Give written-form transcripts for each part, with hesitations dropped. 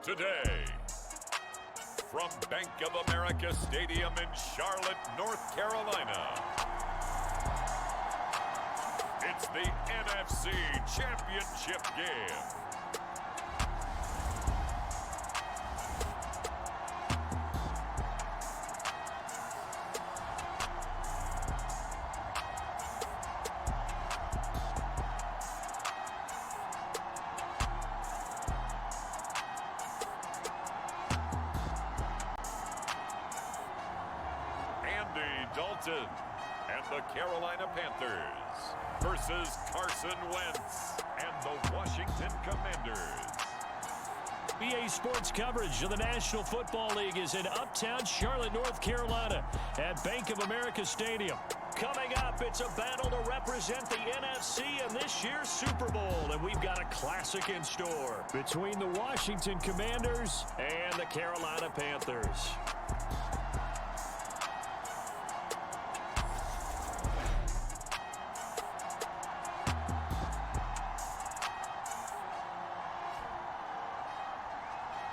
Today, from Bank of America Stadium in Charlotte, North Carolina, it's the NFC Championship game. Dalton and the Carolina Panthers versus Carson Wentz and the Washington Commanders. EA Sports coverage of the National Football League is in uptown Charlotte, North Carolina at Bank of America Stadium. Coming up, it's a battle to represent the NFC in this year's Super Bowl, and we've got a classic in store between the Washington Commanders and the Carolina Panthers.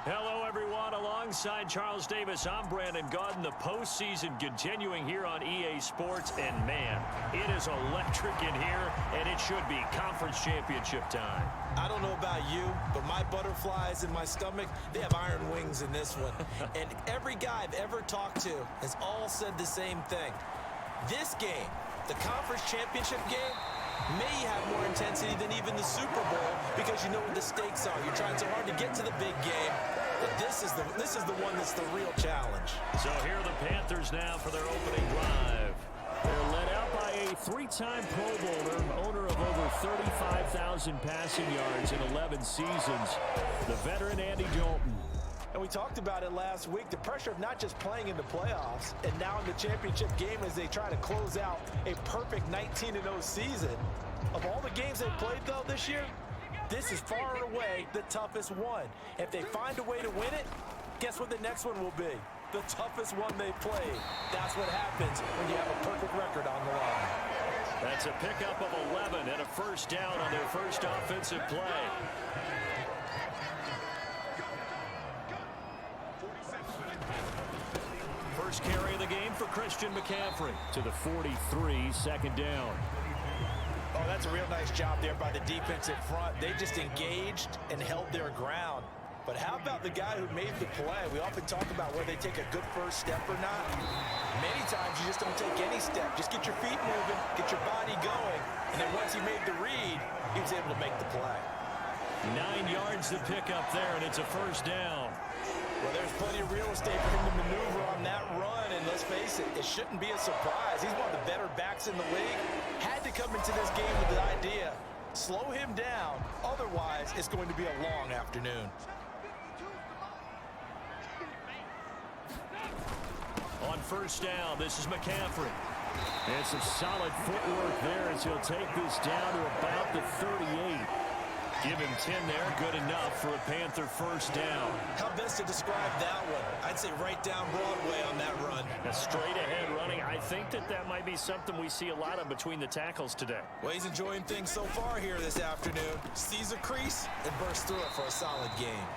Hello, everyone. Alongside Charles Davis, I'm Brandon Gaudin. The postseason continuing here on EA Sports. And, man, it is electric in here, and it should be conference championship time. I don't know about you, but my butterflies in my stomach, they have iron wings in this one. And every guy I've ever talked to has all said the same thing. This game, the conference championship game, may have more intensity than even the Super Bowl because you know what the stakes are. You're trying so hard to get to the big game, but this is the one that's the real challenge. So here are the Panthers now for their opening drive. They're led out by a three-time Pro Bowler, owner of over 35,000 passing yards in 11 seasons, the veteran Andy Dalton. And we talked about it last week, the pressure of not just playing in the playoffs and now in the championship game as they try to close out a perfect 19-0 season. Of all the games they've played, though, this year, this is far and away the toughest one. If they find a way to win it, guess what the next one will be? The toughest one they played. That's what happens when you have a perfect record on the line. That's a pickup of 11 and a first down on their first offensive play. First carry of the game for Christian McCaffrey to the 43, second down. Oh, that's a real nice job there by the defensive front. They just engaged and held their ground. But how about the guy who made the play? We often talk about whether they take a good first step or not. Many times you just don't take any step. Just get your feet moving, get your body going. And then once he made the read, he was able to make the play. 9 yards to pick up there, and it's a first down. Well, there's plenty of real estate for him to maneuver on that run, and let's face it, it shouldn't be a surprise. He's one of the better backs in the league. Had to come into this game with the idea, slow him down, otherwise it's going to be a long afternoon. On first down, this is McCaffrey. And some solid footwork there as he'll take this down to about the 38. Give him 10 there, good enough for a Panther first down. How best to describe that one? I'd say right down Broadway on that run. A straight ahead running. I think that might be something we see a lot of between the tackles today. Well, he's enjoying things so far here this afternoon. Sees a crease and bursts through it for a solid game.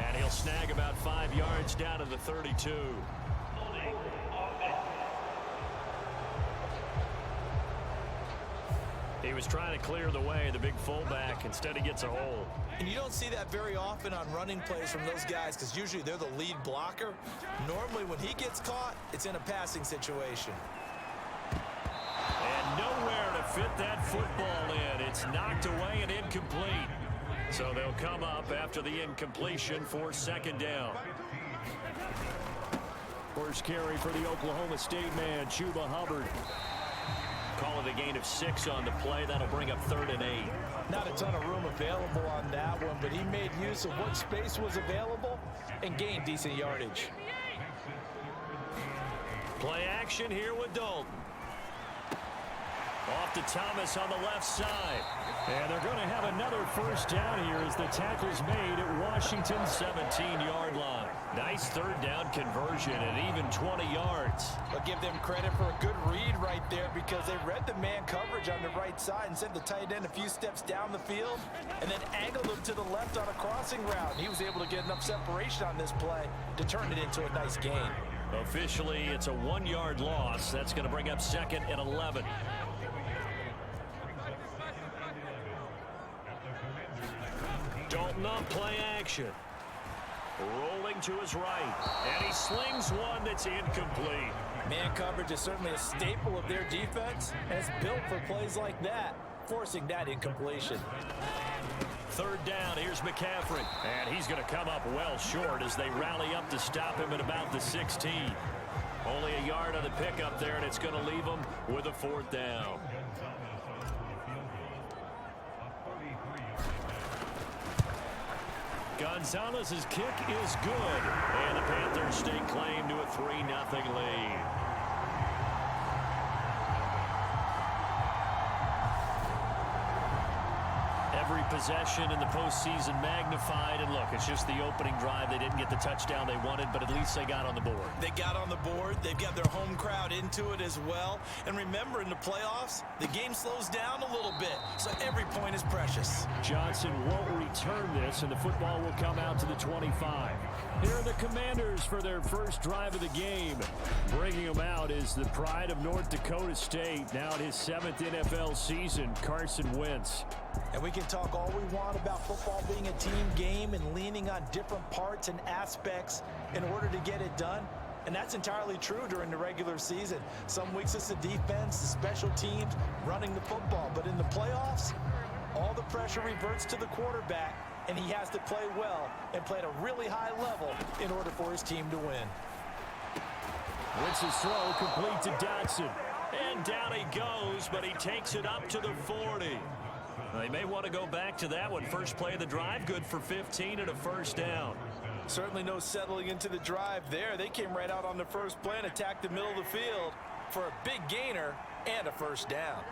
And he'll snag about 5 yards down to the 32. He was trying to clear the way, the big fullback. Instead, he gets a hole. And you don't see that very often on running plays from those guys because usually they're the lead blocker. Normally, when he gets caught, it's in a passing situation. And nowhere to fit that football in. It's knocked away and incomplete. So they'll come up after the incompletion for second down. First carry for the Oklahoma State man, Chuba Hubbard. Call it a gain of 6 on the play. That'll bring up 3rd and 8. Not a ton of room available on that one, but he made use of what space was available and gained decent yardage. Play action here with Dalton. Off to Thomas on the left side. And they're going to have another first down here as the tackle's made at Washington's 17-yard line. Nice third down conversion at even 20 yards. I'll give them credit for a good read right there because they read the man coverage on the right side and sent the tight end a few steps down the field and then angled him to the left on a crossing route. And he was able to get enough separation on this play to turn it into a nice gain. Officially, it's a 1-yard loss. That's going to bring up 2nd and 11. Dalton on play action. Rolling to his right. And he slings one that's incomplete. Man coverage is certainly a staple of their defense, and it's built for plays like that, forcing that incompletion. Third down, here's McCaffrey. And he's going to come up well short as they rally up to stop him at about the 16. Only a yard on the pickup there, and it's going to leave him with a 4th down. Gonzalez's kick is good, and the Panthers stake claim to a 3-0 lead. Every possession in the postseason magnified, and look, it's just the opening drive. They didn't get the touchdown they wanted, but at least they got on the board. They got on the board. They've got their home crowd into it as well. And remember, in the playoffs, the game slows down a little bit, so every point is precious. Johnson won't return this, and the football will come out to the 25. Here are the Commanders for their first drive of the game. Bringing them out is the pride of North Dakota State, now in his 7th NFL season, Carson Wentz. And we can talk all we want about football being a team game and leaning on different parts and aspects in order to get it done. And that's entirely true during the regular season. Some weeks it's the defense, the special teams, running the football. But in the playoffs, all the pressure reverts to the quarterback, and he has to play well and play at a really high level in order for his team to win. Wentz's throw complete to Dotson. And down he goes, but he takes it up to the 40. They may want to go back to that one. First play of the drive, good for 15 and a first down. Certainly no settling into the drive there. They came right out on the first play and attacked the middle of the field for a big gainer and a first down.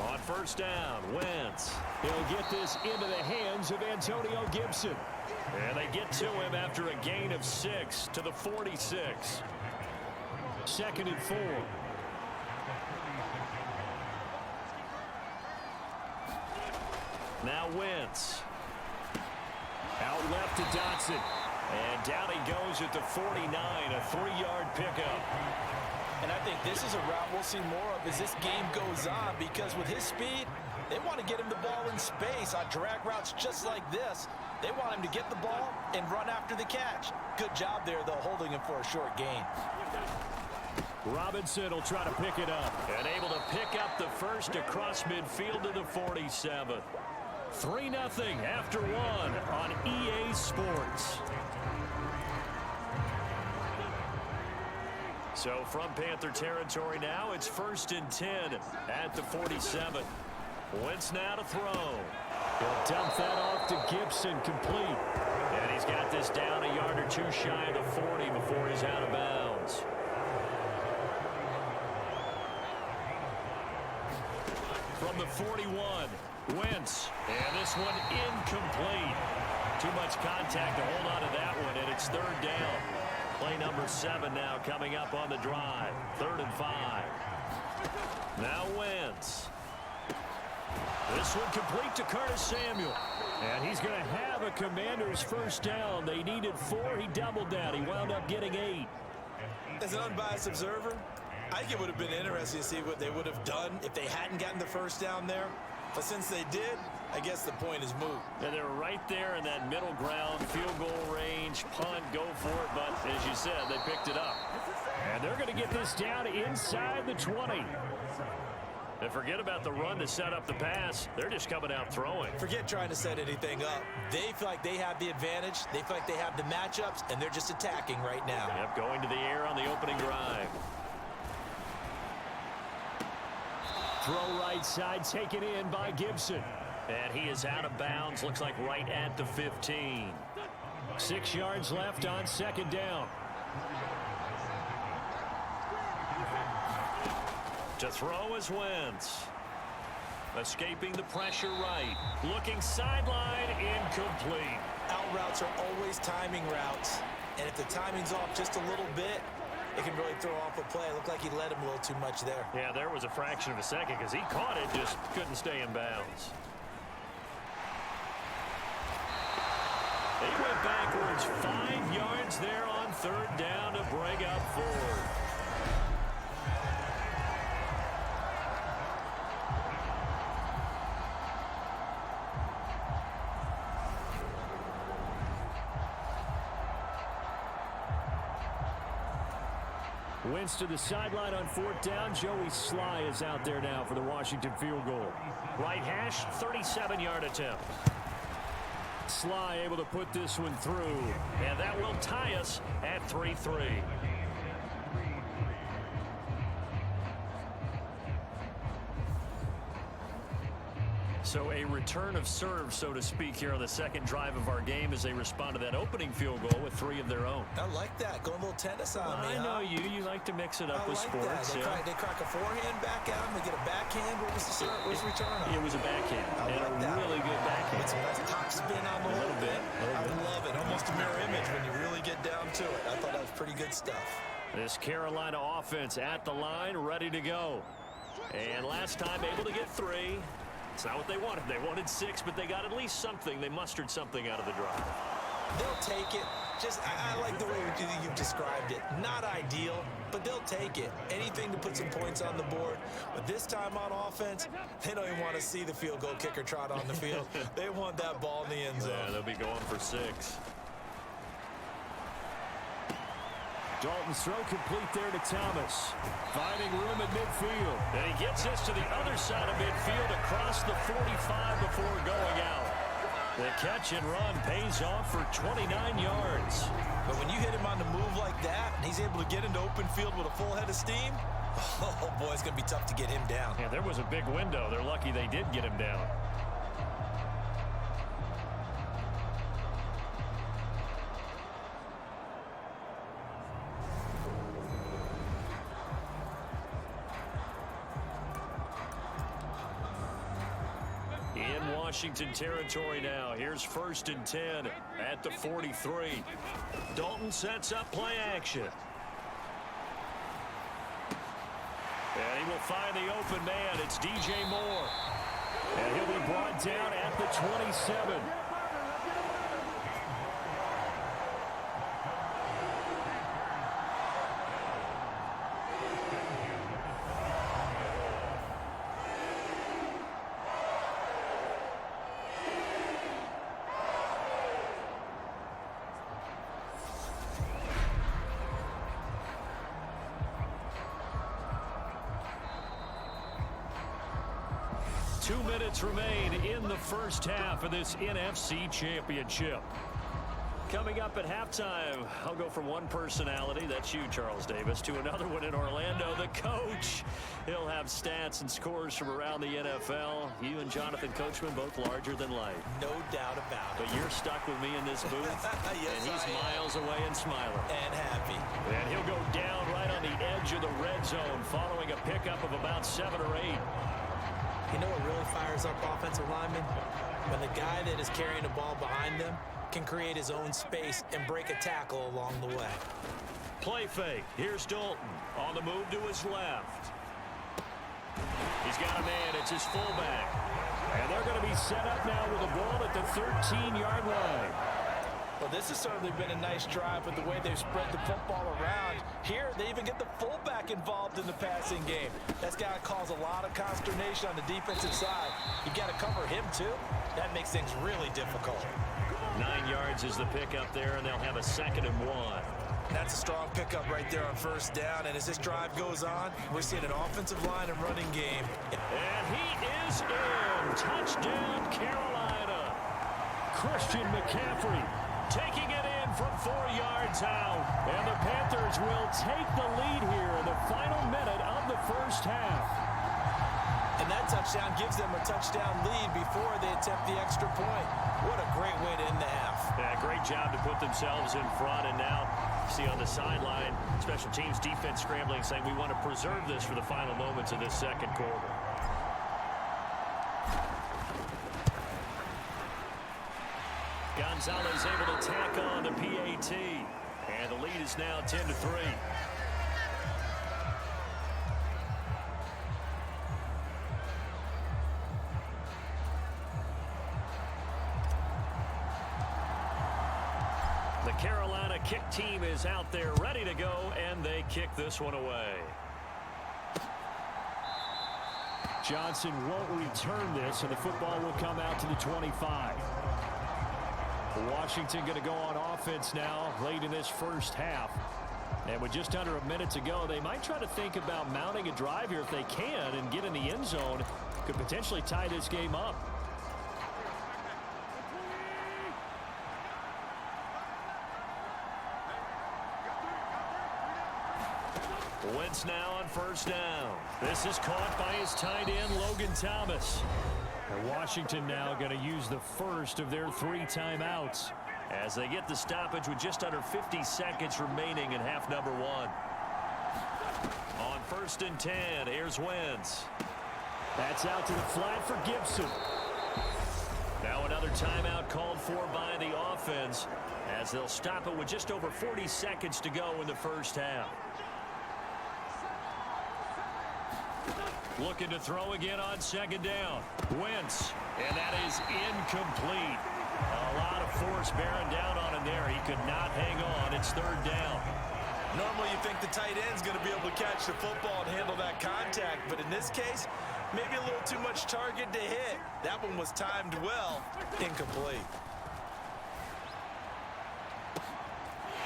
On first down, Wentz. He'll get this into the hands of Antonio Gibson. And they get to him after a gain of 6 to the 46. 2nd and 4. Now Wentz. Out left to Dotson. And down he goes at the 49, a 3-yard pickup. And I think this is a route we'll see more of as this game goes on, because with his speed, they want to get him the ball in space on drag routes just like this. They want him to get the ball and run after the catch. Good job there, though, holding him for a short gain. Robinson will try to pick it up. And able to pick up the first across midfield to the 47. 3-0 after 1 on EA Sports. So from Panther territory now, it's 1st and 10 at the 47. Wentz now to throw. He'll dump that off to Gibson, complete. And he's got this down a yard or two shy of the 40 before he's out of bounds. From the 41, Wentz. And this one incomplete. Too much contact to hold on to that one, and it's 3rd down. Play number 7 now coming up on the drive. 3rd and 5. Now Wentz. This one complete to Curtis Samuel. And he's going to have a Commander's first down. They needed 4. He doubled that. He wound up getting 8. As an unbiased observer, I think it would have been interesting to see what they would have done if they hadn't gotten the first down there. But since they did, I guess the point is moot. And they're right there in that middle ground, field goal range, punt, go for it. But as you said, they picked it up. And they're going to get this down inside the 20. And forget about the run to set up the pass. They're just coming out throwing. Forget trying to set anything up. They feel like they have the advantage. They feel like they have the matchups, and they're just attacking right now. Yep, going to the air on the opening drive. Throw right side, taken in by Gibson. And he is out of bounds, looks like right at the 15. 6 yards left on 2nd down. To throw is Wentz. Escaping the pressure right. Looking sideline, incomplete. Out routes are always timing routes. And if the timing's off just a little bit, it can really throw off a play. It looked like he led him a little too much there. Yeah, there was a fraction of a second because he caught it, just couldn't stay in bounds. They went backwards 5 yards there on third down to bring up Ford. Wentz to the sideline on fourth down. Joey Sly is out there now for the Washington field goal. Right hash, 37-yard attempt. Sly able to put this one through, and that will tie us at 3-3. So a return of serve, so to speak, here on the second drive of our game as they respond to that opening field goal with 3 of their own. I like that. Going a little tennis on me, I know you. You like to mix it up with like sports. that. They crack a forehand back out and they get a backhand. What was the serve? What was the return on? It was a backhand. I like and that. a really good backhand. With some nice top spin on the whole bit. I love it. Almost a mirror image when you really get down to it. I thought that was pretty good stuff. This Carolina offense at the line, ready to go. And last time able to get 3. It's not what they wanted. They wanted 6, but they got at least something. They mustered something out of the drive. They'll take it. I like the way you've described it. Not ideal, but they'll take it. Anything to put some points on the board. But this time on offense, they don't even want to see the field goal kicker trot on the field. They want that ball in the end zone. Yeah, they'll be going for 6. Dalton's throw complete there to Thomas. Finding room at midfield. And he gets this to the other side of midfield across the 45 before going out. The catch and run pays off for 29 yards. But when you hit him on the move like that, and he's able to get into open field with a full head of steam, oh boy, it's going to be tough to get him down. Yeah, there was a big window. They're lucky they did get him down. Washington territory now. Here's 1st and 10 at the 43. Dalton sets up play action. And he will find the open man. It's DJ Moore. And he'll be brought down at the 27. Remain in the first half of this NFC Championship. Coming up at halftime, I'll go from one personality, that's you, Charles Davis, to another one in Orlando, the coach. He'll have stats and scores from around the NFL. You and Jonathan Coachman both larger than life. No doubt about it. But you're stuck with me in this booth, yes, and he's miles away and smiling. And happy. And he'll go down right on the edge of the red zone following a pickup of about 7 or 8. You know what really fires up offensive linemen? When the guy that is carrying the ball behind them can create his own space and break a tackle along the way. Play fake. Here's Dalton on the move to his left. He's got a man. It's his fullback. And they're going to be set up now with the ball at the 13-yard line. Well, this has certainly been a nice drive with the way they've spread the football around. Here, they even get the fullback involved in the passing game. That's got to cause a lot of consternation on the defensive side. You got to cover him, too. That makes things really difficult. 9 yards is the pickup there, and they'll have a 2nd and 1. That's a strong pickup right there on 1st down. And as this drive goes on, we're seeing an offensive line and running game. And he is in. Touchdown, Carolina. Christian McCaffrey taking it in from 4 yards out. And the Panthers will take the lead here in the final minute of the first half. And that touchdown gives them a touchdown lead before they attempt the extra point. What a great way to end the half. Yeah, great job to put themselves in front, and now see on the sideline, special teams defense scrambling, saying we want to preserve this for the final moments of this second quarter. Gonzalez able to tack on the PAT, and the lead is now 10-3. The Carolina kick team is out there ready to go, and they kick this one away. Johnson won't return this, and the football will come out to the 25. Washington going to go on offense now late in this first half. And with just under a minute to go, they might try to think about mounting a drive here if they can and get in the end zone. Could potentially tie this game up. Wentz now on first down. This is caught by his tight end, Logan Thomas. And Washington now going to use the first of their 3 timeouts as they get the stoppage with just under 50 seconds remaining in half number 1. On first and 10, here's Wentz. That's out to the flat for Gibson. Now another timeout called for by the offense as they'll stop it with just over 40 seconds to go in the first half. Looking to throw again on second down. Wentz, and that is incomplete. A lot of force bearing down on him there. He could not hang on. It's third down. Normally you think the tight end's going to be able to catch the football and handle that contact, but in this case, maybe a little too much target to hit. That one was timed well. Incomplete.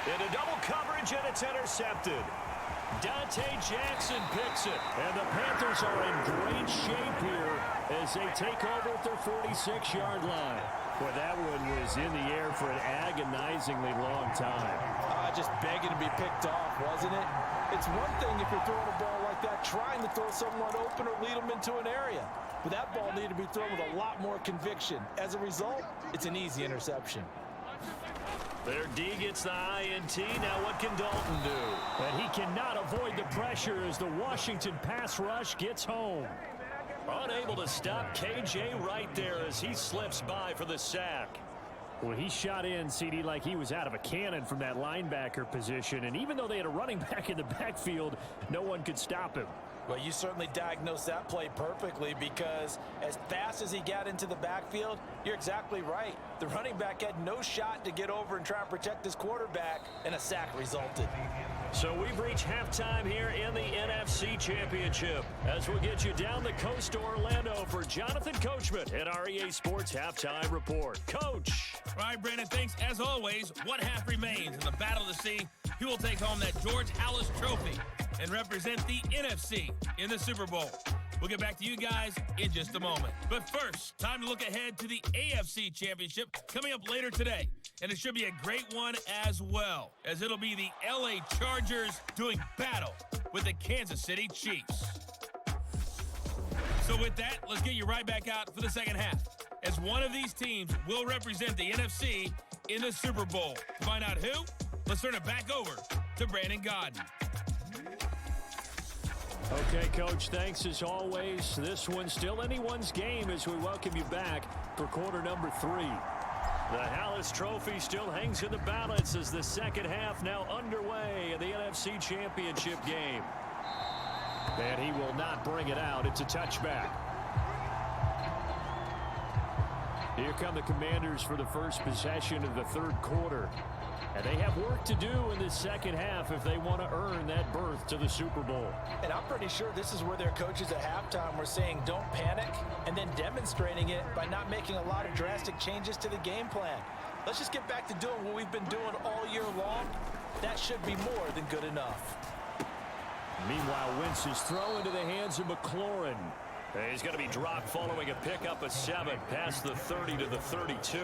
Into double coverage, and it's intercepted. Dante Jackson picks it, and the Panthers are in great shape here as they take over at their 46-yard line. Boy, that one was in the air for an agonizingly long time. Just begging to be picked off, wasn't it? It's one thing if you're throwing a ball like that, trying to throw someone open or lead them into an area. But that ball needed to be thrown with a lot more conviction. As a result, it's an easy interception. Their D gets the INT. Now what can Dalton do? And he cannot avoid the pressure as the Washington pass rush gets home. Unable to stop KJ right there as he slips by for the sack. Well, he shot in, CD, like he was out of a cannon from that linebacker position. And even though they had a running back in the backfield, no one could stop him. Well, you certainly diagnosed that play perfectly because as fast as he got into the backfield, you're exactly right. The running back had no shot to get over and try and protect his quarterback, and a sack resulted. So we've reached halftime here in the NFC Championship as we'll get you down the coast to Orlando for Jonathan Coachman at our EA Sports Halftime Report. Coach. All right, Brandon, thanks. As always, one half remains in the battle to see who will take home that George Halas Trophy and represent the NFC in the Super Bowl. We'll get back to you guys in just a moment. But first, time to look ahead to the AFC Championship coming up later today. And it should be a great one as well, as it'll be the LA Chargers doing battle with the Kansas City Chiefs. So with that, let's get you right back out for the second half, as one of these teams will represent the NFC in the Super Bowl. To find out who, let's turn it back over to Brandon Godden. Okay, Coach, thanks as always. This one's still anyone's game as we welcome you back for quarter number 3. The Halas Trophy still hangs in the balance as the second half now underway in the NFC Championship game. And he will not bring it out. It's a touchback. Here come the Commanders for the first possession of the third quarter. And they have work to do in the second half if they want to earn that berth to the Super Bowl. And I'm pretty sure this is where their coaches at halftime were saying don't panic, and then demonstrating it by not making a lot of drastic changes to the game plan. Let's just get back to doing what we've been doing all year long. That should be more than good enough. Meanwhile, Wentz is thrown into the hands of McLaurin. He's going to be dropped following a pickup of 7 past the 30 to the 32.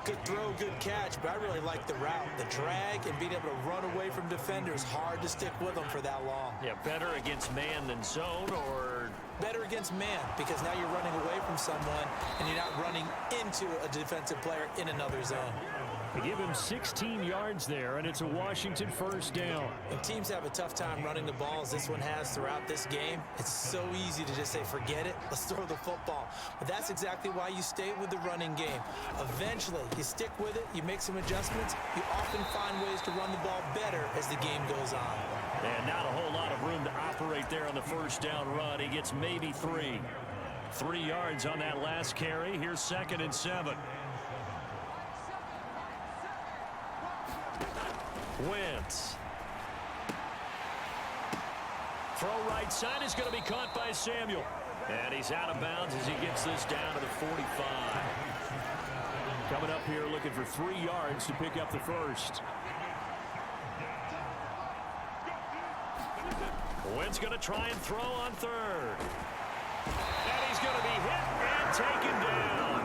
Good throw, good catch, but I really like the route. The drag and being able to run away from defenders, hard to stick with them for that long. Yeah, better against man than zone, or better against man because now you're running away from someone and you're not running into a defensive player in another zone. They give him 16 yards there, and it's a Washington first down. When teams have a tough time running the ball, as this one has throughout this game, it's so easy to just say, forget it, let's throw the football. But that's exactly why you stay with the running game. Eventually, you stick with it, you make some adjustments, you often find ways to run the ball better as the game goes on. And not a whole lot of room to operate there on the first down run. He gets maybe 3. 3 yards on that last carry. Here's 2nd and 7. Wentz. Throw right side is going to be caught by Samuel. And he's out of bounds as he gets this down to the 45. Coming up here looking for 3 yards to pick up the first. Wentz going to try and throw on 3rd. And he's going to be hit and taken down.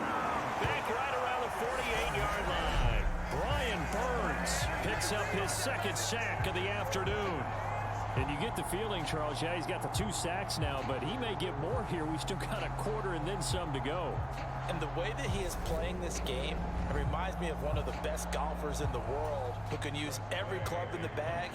Back right around the 48-yard line. Brian Burns picks up his 2nd sack of the afternoon. And you get the feeling, Charles, yeah, he's got the 2 sacks now, but he may get more here. We still got a quarter and then some to go. And the way that he is playing this game, it reminds me of one of the best golfers in the world who can use every club in the bag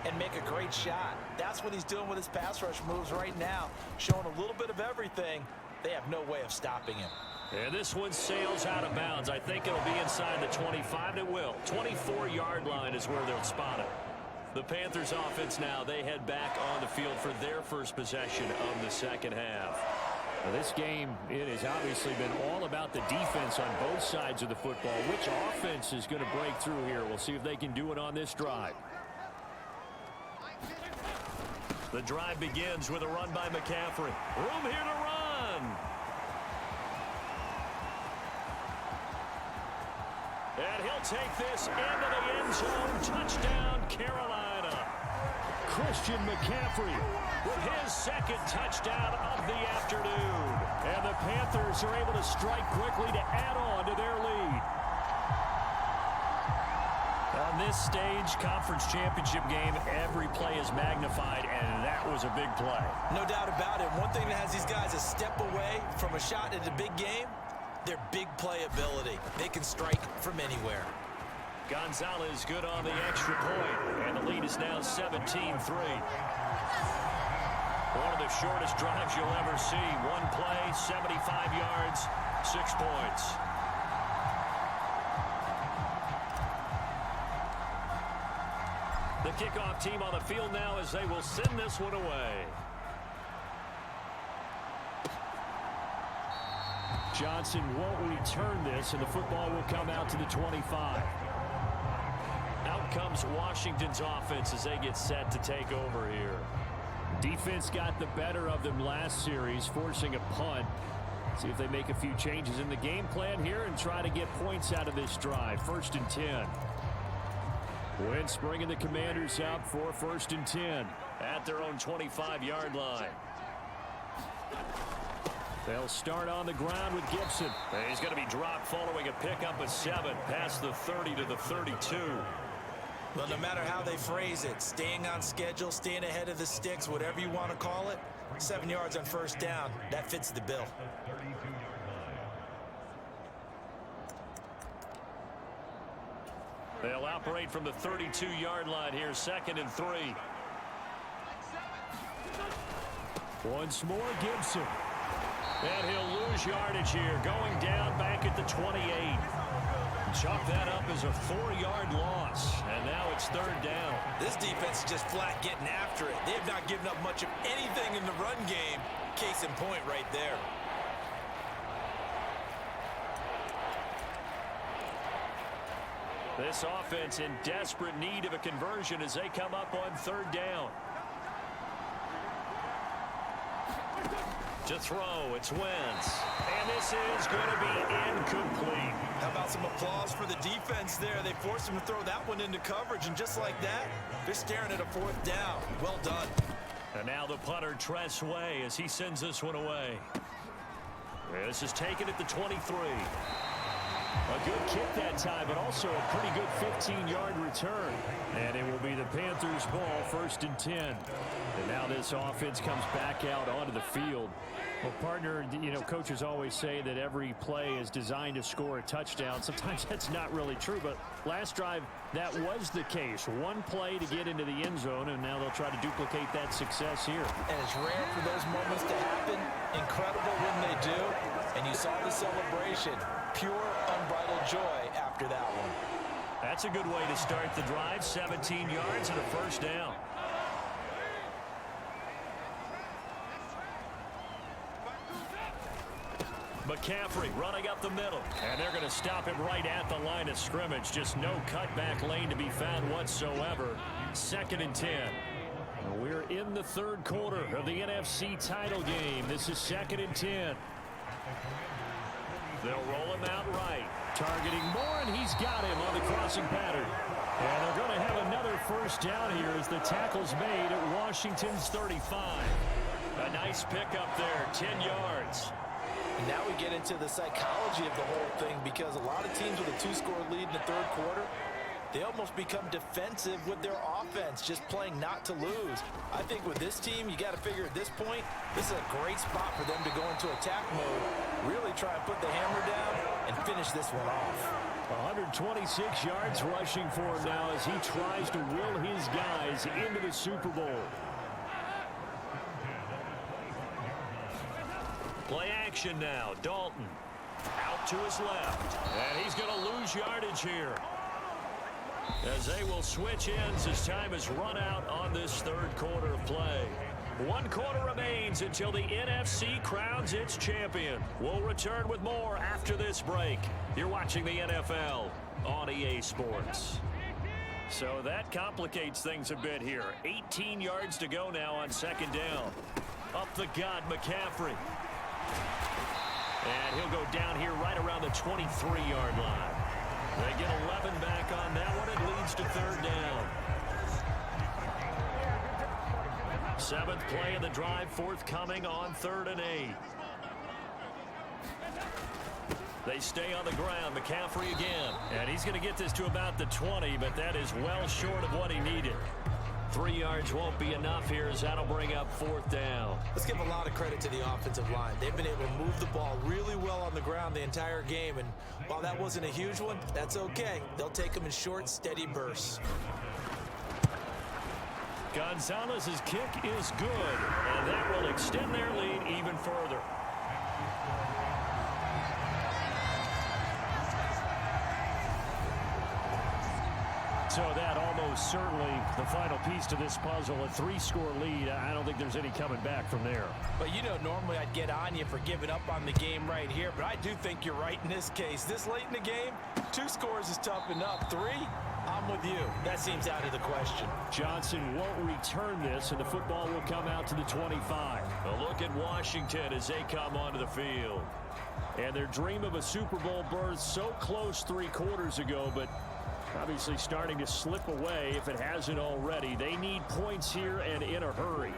and make a great shot. That's what he's doing with his pass rush moves right now, showing a little bit of everything. They have no way of stopping him. And this one sails out of bounds. I think it'll be inside the 25. It will. 24-yard line is where they'll spot it. The Panthers offense now, they head back on the field for their first possession of the second half. Now this game, it has obviously been all about the defense on both sides of the football. Which offense is going to break through here? We'll see if they can do it on this drive. The drive begins with a run by McCaffrey. Room here to run. And he'll take this into the end zone. Touchdown, Carolina. Christian McCaffrey with his 2nd touchdown of the afternoon. And the Panthers are able to strike quickly to add on to their lead. On this stage, conference championship game, every play is magnified, and that was a big play. No doubt about it. One thing that has these guys a step away from a shot at a big game, their big play ability. They can strike from anywhere. Gonzalez good on the extra point, and the lead is now 17-3. One of the shortest drives you'll ever see. One play, 75 yards, 6 points. The kickoff team on the field now as they will send this one away. Johnson won't return this, and the football will come out to the 25. Out comes Washington's offense as they get set to take over here. Defense got the better of them last series, forcing a punt. See if they make a few changes in the game plan here and try to get points out of this drive. 1st and 10. Wentz bringing the Commanders out for 1st and 10 at their own 25-yard line. They'll start on the ground with Gibson. He's going to be dropped following a pickup of 7 past the 30 to the 32. Well, no matter how they phrase it, staying on schedule, staying ahead of the sticks, whatever you want to call it, 7 yards on 1st down, that fits the bill. They'll operate from the 32-yard line here, 2nd and 3. Once more, Gibson. And he'll lose yardage here, going down back at the 28. Chalk that up as a 4-yard loss, and now it's 3rd down. This defense is just flat getting after it. They have not given up much of anything in the run game. Case in point right there. This offense in desperate need of a conversion as they come up on 3rd down. To throw, it's Wentz. And this is going to be incomplete. How about some applause for the defense there? They forced him to throw that one into coverage, and just like that, they're staring at a 4th down. Well done. And now the punter, Tress Way, as he sends this one away. This is taken at the 23. A good kick that time, but also a pretty good 15-yard return. And it will be the Panthers' ball, 1st and 10. And now this offense comes back out onto the field. Well, partner, coaches always say that every play is designed to score a touchdown. Sometimes that's not really true, but last drive, that was the case. One play to get into the end zone, and now they'll try to duplicate that success here. And it's rare for those moments to happen. Incredible when they do. And you saw the celebration. Pure, unbridled joy after that one. That's a good way to start the drive. 17 yards and a 1st down. McCaffrey running up the middle. And they're going to stop him right at the line of scrimmage. Just no cutback lane to be found whatsoever. 2nd and 10. We're in the 3rd quarter of the NFC title game. This is 2nd and 10. They'll roll him out right. Targeting Moore, and he's got him on the crossing pattern. And they're going to have another 1st down here as the tackle's made at Washington's 35. A nice pickup there, 10 yards. And now we get into the psychology of the whole thing, because a lot of teams with a 2-score lead in the 3rd quarter, they almost become defensive with their offense, just playing not to lose. I think with this team, you got to figure at this point, this is a great spot for them to go into attack mode, really try and put the hammer down and finish this one off. 126 yards rushing for him now as he tries to will his guys into the Super Bowl. Play action now. Dalton out to his left. And he's going to lose yardage here, as they will switch ends as time is run out on this 3rd quarter of play. 1 quarter remains until the NFC crowns its champion. We'll return with more after this break. You're watching the NFL on EA Sports. So that complicates things a bit here. 18 yards to go now on 2nd down. Up the gut, McCaffrey. And he'll go down here right around the 23-yard line. They get 11 back on that one. It leads to 3rd down. 7th play of the drive, forthcoming on 3rd and 8. They stay on the ground. McCaffrey again. And he's going to get this to about the 20, but that is well short of what he needed. 3 yards won't be enough here, as that'll bring up 4th down. Let's give a lot of credit to the offensive line. They've been able to move the ball really well on the ground the entire game, and while that wasn't a huge one, that's okay. They'll take them in short, steady bursts. Gonzalez's kick is good, and that will extend their lead even further. So that almost certainly the final piece to this puzzle. A 3-score lead. I don't think there's any coming back from there. But normally I'd get on you for giving up on the game right here, but I do think you're right in this case. This late in the game, 2 scores is tough enough. 3, I'm with you. That seems out of the question. Johnson won't return this, and the football will come out to the 25. A look at Washington as they come onto the field. And their dream of a Super Bowl berth so close 3 quarters ago, but obviously starting to slip away if it hasn't already. They need points here and in a hurry.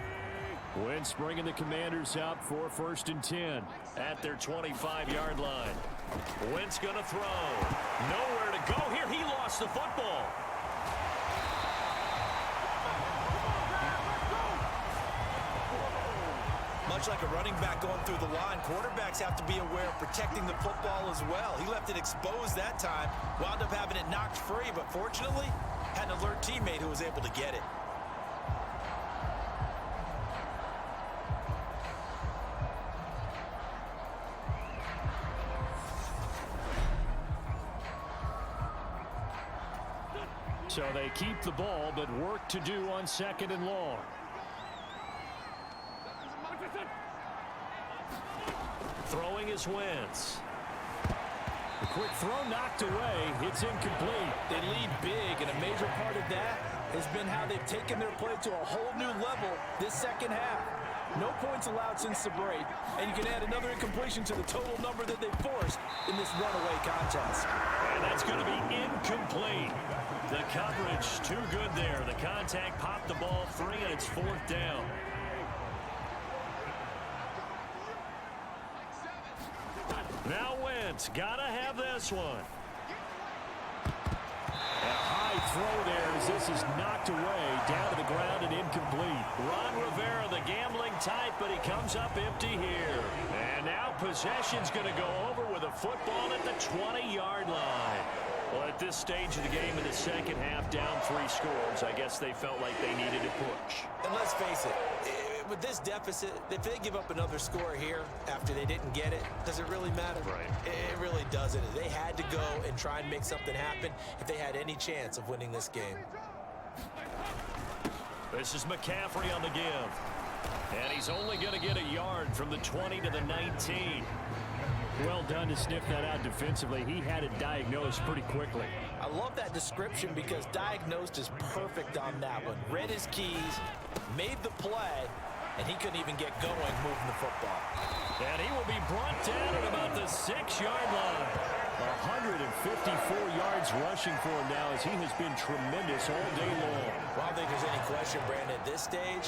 Wentz bringing the Commanders up for 1st and 10 at their 25-yard line. Wentz going to throw. Nowhere to go here. He lost the football. Much like a running back going through the line, quarterbacks have to be aware of protecting the football as well. He left it exposed that time, wound up having it knocked free, but fortunately, had an alert teammate who was able to get it. So they keep the ball, but work to do on 2nd and long. Throwing is Wentz. A quick throw knocked away. It's incomplete. They lead big, and a major part of that has been how they've taken their play to a whole new level this 2nd half. No points allowed since the break, and you can add another incompletion to the total number that they forced in this runaway contest. And that's going to be incomplete. The coverage too good there. The contact popped the ball free, and it's 4th down. Now Wentz. defense. Gotta have this one. A high throw there as this is knocked away, down to the ground and incomplete. Ron Rivera, the gambling type, but he comes up empty here. And now possession's going to go over with a football at the 20-yard line. Well, at this stage of the game in the second half, down 3 scores, I guess they felt like they needed to push. And let's face it, with this deficit, if they give up another score here after they didn't get it, does it really matter? Right. It really doesn't. They had to go and try and make something happen if they had any chance of winning this game. This is McCaffrey on the give. And he's only going to get a yard from the 20 to the 19. Well done to sniff that out defensively. He had it diagnosed pretty quickly. I love that description because diagnosed is perfect on that one. Read his keys, made the play, and he couldn't even get going moving the football. And he will be brought down at about the 6-yard line. 154 yards rushing for him now as he has been tremendous all day long. Well, I don't think there's any question, Brandon, at this stage,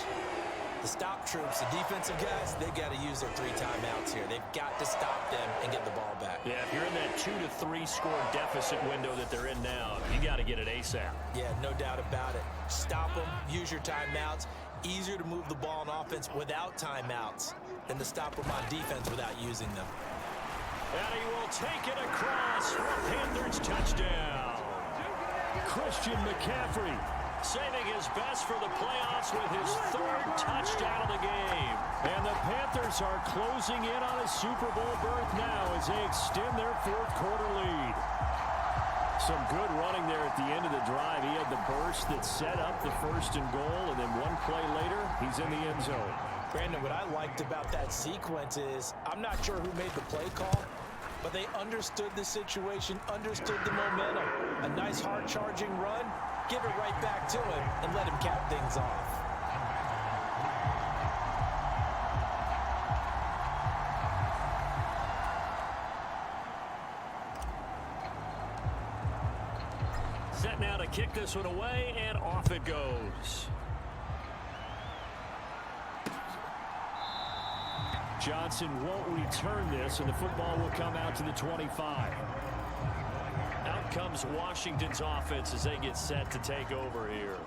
the stop troops, the defensive guys, they got to use their 3 timeouts here. They've got to stop them and get the ball back. Yeah, if you're in that 2 to 3 score deficit window that they're in now, you got to get it ASAP. Yeah, no doubt about it. Stop them, use your timeouts. Easier to move the ball on offense without timeouts than to stop them on defense without using them. And he will take it across for a Panthers touchdown. Christian McCaffrey saving his best for the playoffs with his 3rd touchdown of the game. And the Panthers are closing in on a Super Bowl berth now as they extend their 4th quarter lead. Some good running there at the end of the drive. He had the burst that set up the 1st and goal, and then one play later, he's in the end zone. Brandon, what I liked about that sequence is I'm not sure who made the play call, but they understood the situation, understood the momentum. A nice hard-charging run, give it right back to him, and let him cap things off. Set now to kick this one away, and off it goes. Johnson won't return this, and the football will come out to the 25. Out comes Washington's offense as they get set to take over here.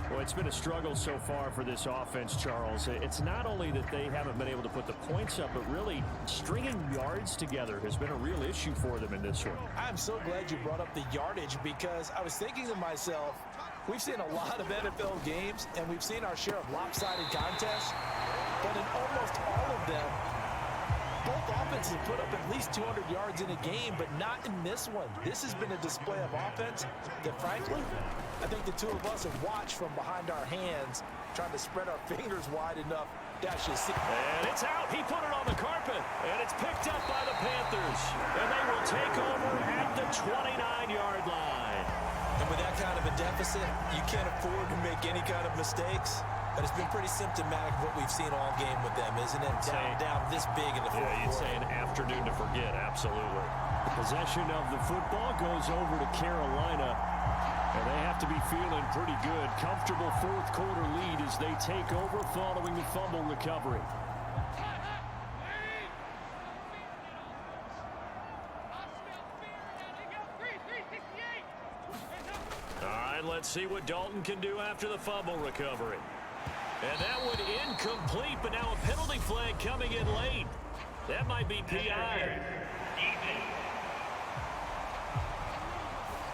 Well, it's been a struggle so far for this offense, Charles. It's not only that they haven't been able to put the points up, but really stringing yards together has been a real issue for them in this one. I'm so glad you brought up the yardage because I was thinking to myself, we've seen a lot of NFL games, and we've seen our share of lopsided contests, but in almost all of them, both offenses put up at least 200 yards in a game, but not in this one. This has been a display of offense that, frankly, I think the two of us have watched from behind our hands, trying to spread our fingers wide enough to actually see. And it's out. He put it on the carpet, and it's picked up by the Panthers. And they will take over at the 29-yard line. And with that kind of a deficit, you can't afford to make any kind of mistakes. But it's been pretty symptomatic of what we've seen all game with them, isn't it? Down this big in the fourth quarter. You'd say an afternoon to forget, absolutely. Possession of the football goes over to Carolina, and they have to be feeling pretty good. Comfortable 4th quarter lead as they take over following the fumble recovery. All right, let's see what Dalton can do after the fumble recovery. And that one incomplete, but now a penalty flag coming in late. That might be PI.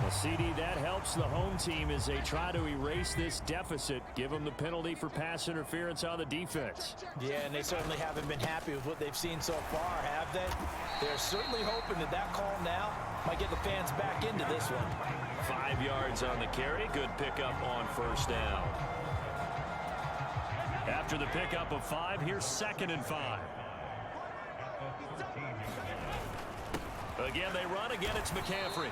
Well, CD, that helps the home team as they try to erase this deficit. Give them the penalty for pass interference on the defense. Yeah, and they certainly haven't been happy with what they've seen so far, have they? They're certainly hoping that that call now might get the fans back into this one. 5 yards on the carry. Good pickup on 1st down. After the pickup of 5, here's 2nd and 5. Again, they run. Again, it's McCaffrey.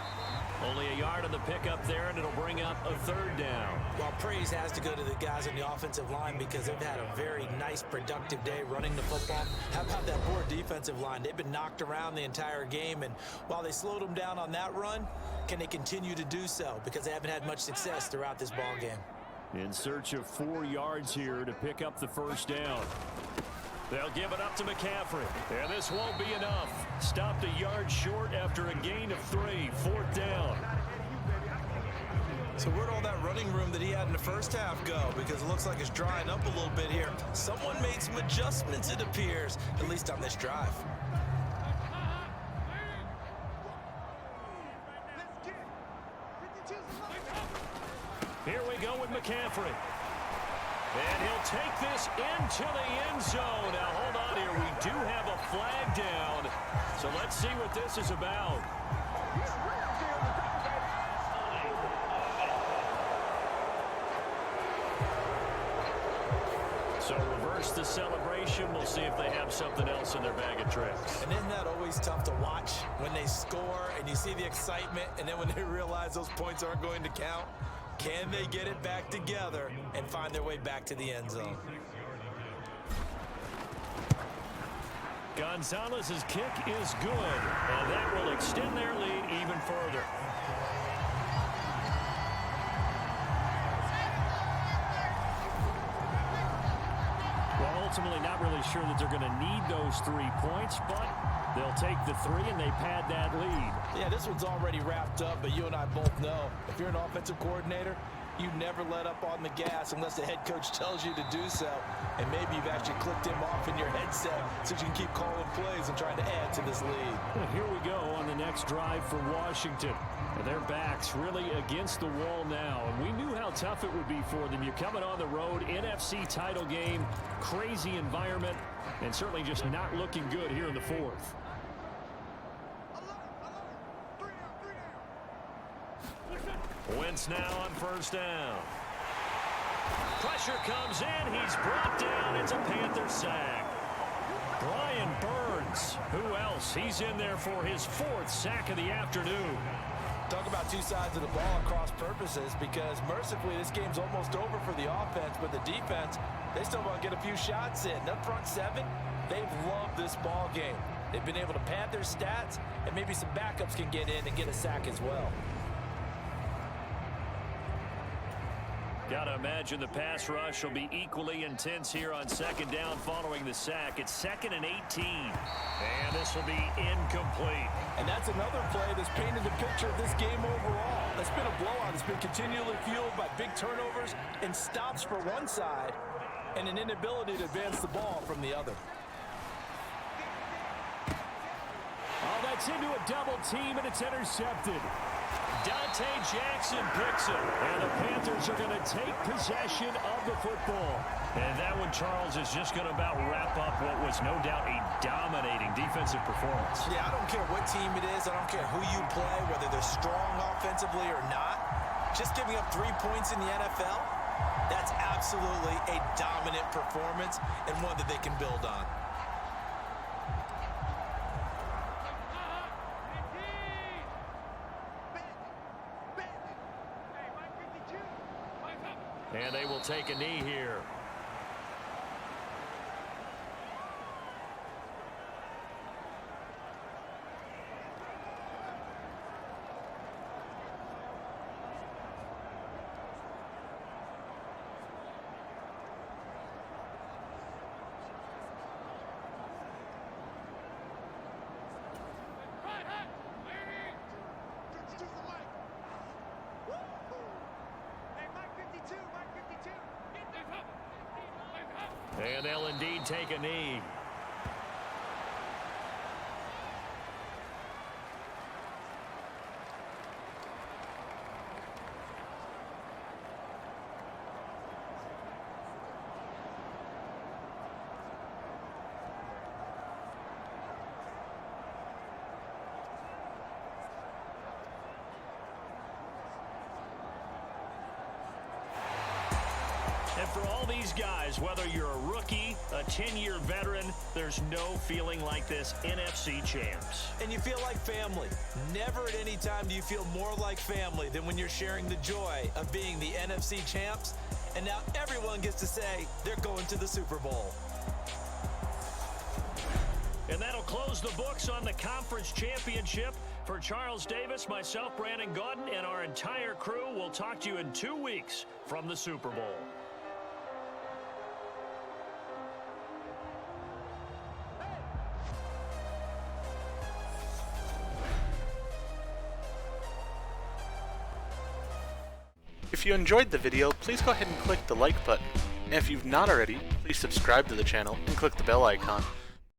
Only a yard on the pickup there, and it'll bring up a 3rd down. Well, praise has to go to the guys on the offensive line because they've had a very nice, productive day running the football. How about that poor defensive line? They've been knocked around the entire game, and while they slowed them down on that run, can they continue to do so? Because they haven't had much success throughout this ball game. In search of 4 yards here to pick up the 1st down. They'll give it up to McCaffrey, and this won't be enough. Stopped a yard short after a gain of 3. 4th down. So where'd all that running room that he had in the first half go? Because it looks like it's drying up a little bit here. Someone made some adjustments, it appears, at least on this drive. Here we go with McCaffrey. And he'll take this into the end zone. Now, hold on here. We do have a flag down. So let's see what this is about. So reverse the celebration. We'll see if they have something else in their bag of tricks. And isn't that always tough to watch when they score and you see the excitement, and then when they realize those points aren't going to count? Can they get it back together and find their way back to the end zone? Gonzalez's kick is good, and that will extend their lead even further. Well, ultimately not really sure that they're going to need those 3 points, but they'll take the 3 and they pad that lead. Yeah, this one's already wrapped up, but you and I both know if you're an offensive coordinator, you never let up on the gas unless the head coach tells you to do so. And maybe you've actually clicked him off in your headset so you can keep calling plays and trying to add to this lead. Well, here we go on the next drive for Washington. And their backs really against the wall now. And we knew how tough it would be for them. You're coming on the road, NFC title game, crazy environment, and certainly just not looking good here in the 4th. Wentz now on 1st down. Pressure comes in. He's brought down. It's a Panther sack. Brian Burns. Who else? He's in there for his 4th sack of the afternoon. Talk about two sides of the ball at cross purposes, because mercifully this game's almost over for the offense, but the defense, they still want to get a few shots in. That front 7, they've loved this ball game. They've been able to pad their stats, and maybe some backups can get in and get a sack as well. Got to imagine the pass rush will be equally intense here on 2nd down following the sack. It's 2nd and 18. And this will be incomplete. And that's another play that's painted the picture of this game overall. It's been a blowout. It's been continually fueled by big turnovers and stops for one side and an inability to advance the ball from the other. Oh, that's into a double team, and it's intercepted. Dante Jackson picks it, and the Panthers are going to take possession of the football. And that one, Charles, is just going to about wrap up what was no doubt a dominating defensive performance. Yeah, I don't care what team it is. I don't care who you play, whether they're strong offensively or not. Just giving up 3 points in the NFL, that's absolutely a dominant performance and one that they can build on. And they will take a knee here. And they'll indeed take a knee. And for all these guys, whether you're a rookie, a 10-year veteran, there's no feeling like this NFC champs. And you feel like family. Never at any time do you feel more like family than when you're sharing the joy of being the NFC champs. And now everyone gets to say they're going to the Super Bowl. And that'll close the books on the conference championship. For Charles Davis, myself, Brandon Gaudin, and our entire crew, we'll talk to you in 2 weeks from the Super Bowl. If you enjoyed the video, please go ahead and click the like button. And if you've not already, please subscribe to the channel and click the bell icon.